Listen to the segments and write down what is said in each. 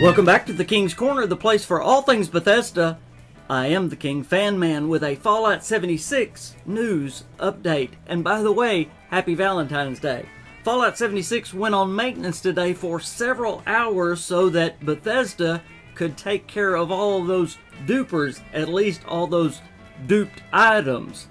Welcome back to the King's Corner, the place for all things Bethesda. I am the KingFanMan with a Fallout 76 news update. And by the way, happy Valentine's Day. Fallout 76 went on maintenance today for several hours so that Bethesda could take care of all of those dupers, at least all those duped items.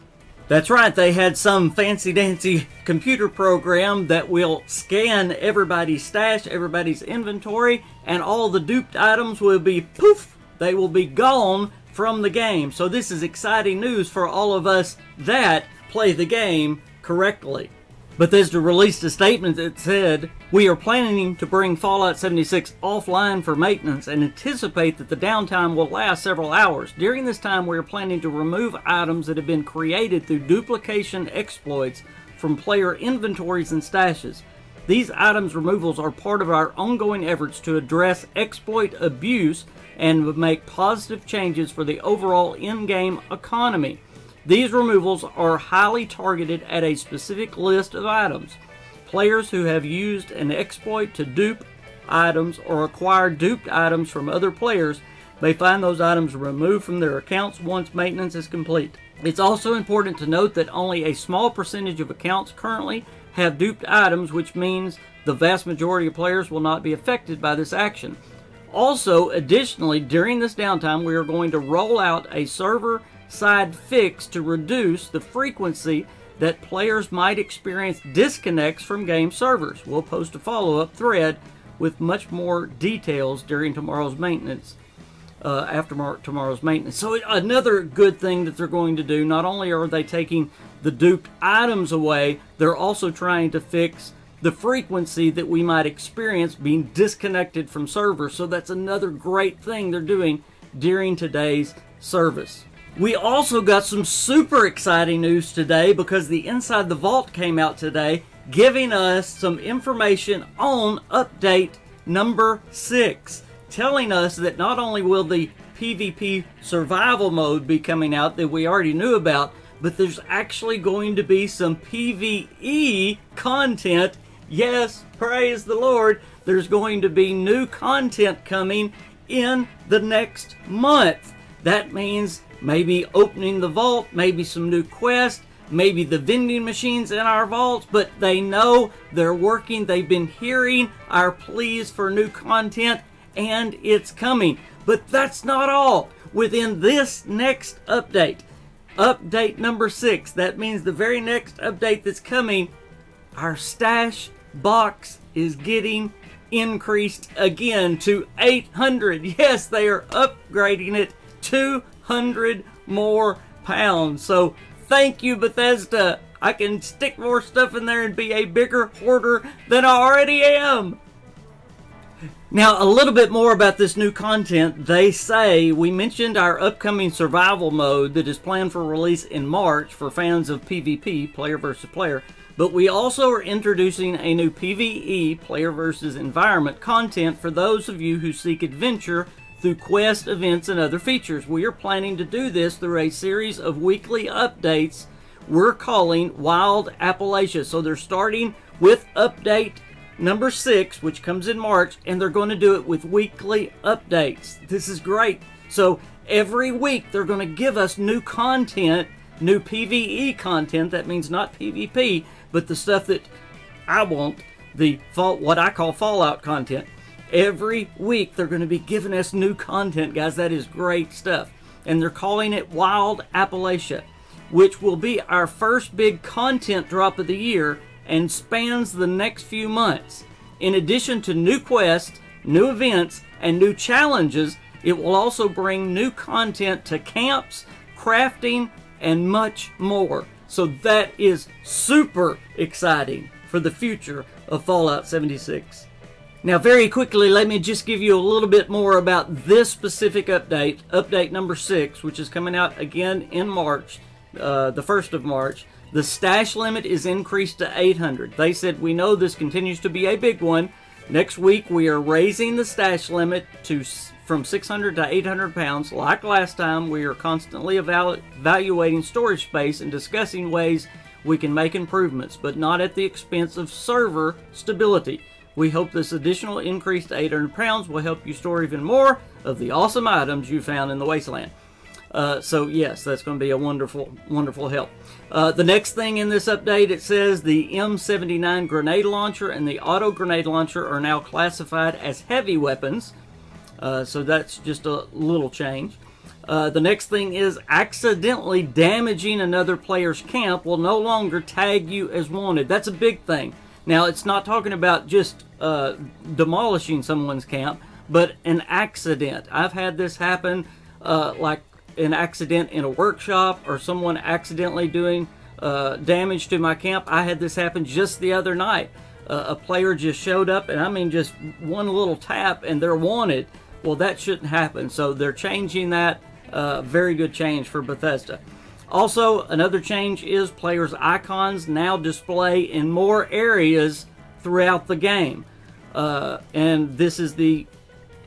That's right, they had some fancy-dancy computer program that will scan everybody's stash, everybody's inventory, and all the duped items will be poof, they will be gone from the game. So this is exciting news for all of us that play the game correctly. Bethesda released a statement that said, "We are planning to bring Fallout 76 offline for maintenance and anticipate that the downtime will last several hours. During this time, we are planning to remove items that have been created through duplication exploits from player inventories and stashes. These items removals are part of our ongoing efforts to address exploit abuse and make positive changes for the overall in-game economy. These removals are highly targeted at a specific list of items. Players who have used an exploit to dupe items or acquire duped items from other players may find those items removed from their accounts once maintenance is complete. It's also important to note that only a small percentage of accounts currently have duped items, which means the vast majority of players will not be affected by this action. Also, additionally, during this downtime, we are going to roll out a server-side fix to reduce the frequency that players might experience disconnects from game servers. We'll post a follow-up thread with much more details during tomorrow's maintenance, after tomorrow's maintenance. So another good thing that they're going to do, not only are they taking the duped items away, they're also trying to fix the frequency that we might experience being disconnected from servers. So that's another great thing they're doing during today's service. We also got some super exciting news today because the Inside the Vault came out today, giving us some information on update number 6, telling us that not only will the PvP survival mode be coming out that we already knew about, but there's actually going to be some PvE content. Yes, praise the Lord, there's going to be new content coming in the next month. That means maybe opening the vault, maybe some new quests, maybe the vending machines in our vaults, but they know they're working. They've been hearing our pleas for new content, and it's coming. But that's not all. Within this next update, update number 6, that means the very next update that's coming, our stash box is getting increased again to 800. Yes, they are upgrading it 200 more pounds. So thank you, Bethesda. I can stick more stuff in there and be a bigger hoarder than I already am. Now, a little bit more about this new content. They say, we mentioned our upcoming survival mode that is planned for release in March for fans of PvP, player versus player, but we also are introducing a new PvE, player versus environment content for those of you who seek adventure through quest, events, and other features. We are planning to do this through a series of weekly updates we're calling Wild Appalachia. So they're starting with update number 6, which comes in March, and they're going to do it with weekly updates. This is great. So every week they're going to give us new content, new PvE content. That means not PvP, but the stuff that I want, what I call Fallout content. Every week they're going to be giving us new content, guys. That is great stuff. And they're calling it Wild Appalachia, which will be our first big content drop of the year and spans the next few months. In addition to new quests, new events, and new challenges, it will also bring new content to camps, crafting, and much more. So that is super exciting for the future of Fallout 76. Now, very quickly, let me just give you a little bit more about this specific update, update number 6, which is coming out again in March, the 1st of March. The stash limit is increased to 800. They said, we know this continues to be a big one. Next week, we are raising the stash limit from 600 to 800 pounds. Like last time, we are constantly evaluating storage space and discussing ways we can make improvements, but not at the expense of server stability. We hope this additional increase to 800 pounds will help you store even more of the awesome items you found in the wasteland. So yes, that's going to be a wonderful, wonderful help. The next thing in this update, it says the M79 grenade launcher and the auto grenade launcher are now classified as heavy weapons. So that's just a little change. The next thing is accidentally damaging another player's camp will no longer tag you as wanted. That's a big thing. Now, it's not talking about just demolishing someone's camp, but an accident. I've had this happen, like an accident in a workshop or someone accidentally doing damage to my camp. I had this happen just the other night. A player just showed up, and I mean just one little tap, and they're wanted. Well, that shouldn't happen, so they're changing that. Very good change for Bethesda. Also, another change is players' icons now display in more areas throughout the game. And this is the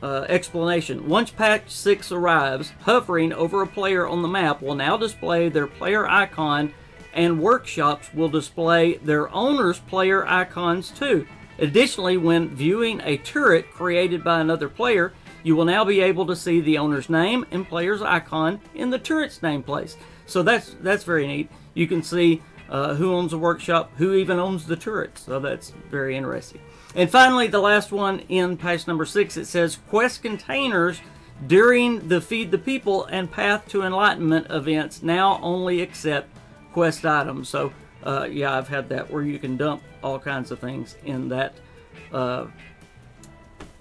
explanation. Once patch 6 arrives, hovering over a player on the map will now display their player icon, and workshops will display their owner's player icons too. Additionally, when viewing a turret created by another player, you will now be able to see the owner's name and player's icon in the turret's nameplace. So that's very neat. You can see who owns the workshop, who even owns the turret. So that's very interesting. And finally, the last one in patch number 6, it says quest containers during the Feed the People and Path to Enlightenment events now only accept quest items. So yeah, I've had that where you can dump all kinds of things in that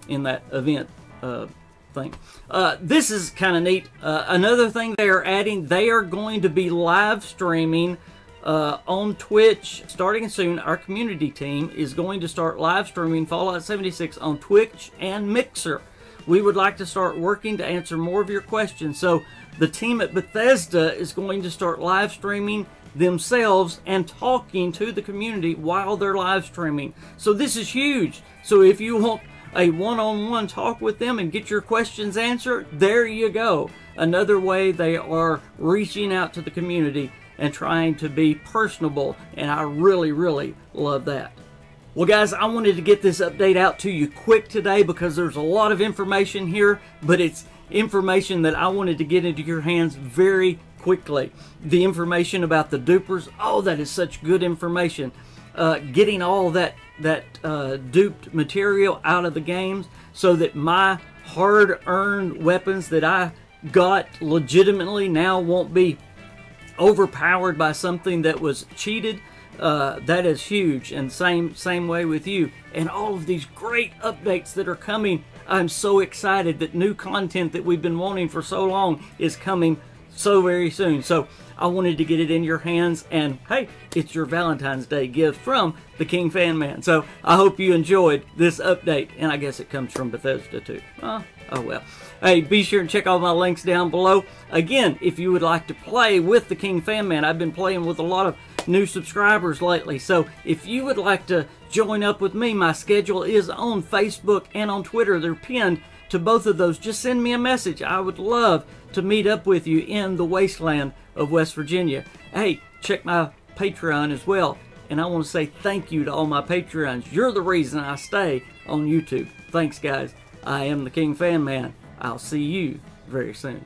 event thing. This is kind of neat. Another thing they are adding, they are going to be live streaming on Twitch starting soon. Our community team is going to start live streaming Fallout 76 on Twitch and Mixer. We would like to start working to answer more of your questions. So the team at Bethesda is going to start live streaming themselves and talking to the community while they're live streaming. So this is huge. So if you want a one-on-one talk with them and get your questions answered, there you go. Another way they are reaching out to the community and trying to be personable, and I really, really love that. Well, guys, I wanted to get this update out to you quick today because there's a lot of information here, but it's information that I wanted to get into your hands very quickly. The information about the dupers, oh, that is such good information. Getting all that duped material out of the games so that my hard-earned weapons that I got legitimately now won't be overpowered by something that was cheated. That is huge, and same way with you. And all of these great updates that are coming. I'm so excited that new content that we've been wanting for so long is coming so very soon. So I wanted to get it in your hands, and hey, it's your Valentine's Day gift from the KingFanMan. So I hope you enjoyed this update, and I guess it comes from Bethesda too. Oh well. Hey, be sure and check all my links down below. Again, if you would like to play with the KingFanMan, I've been playing with a lot of new subscribers lately. So if you would like to join up with me, my schedule is on Facebook and on Twitter. They're pinned to both of those. Just send me a message. I would love to meet up with you in the wasteland of West Virginia. Hey, check my Patreon as well. And I want to say thank you to all my Patreons. You're the reason I stay on YouTube. Thanks, guys. I am the KingFanMan. I'll see you very soon.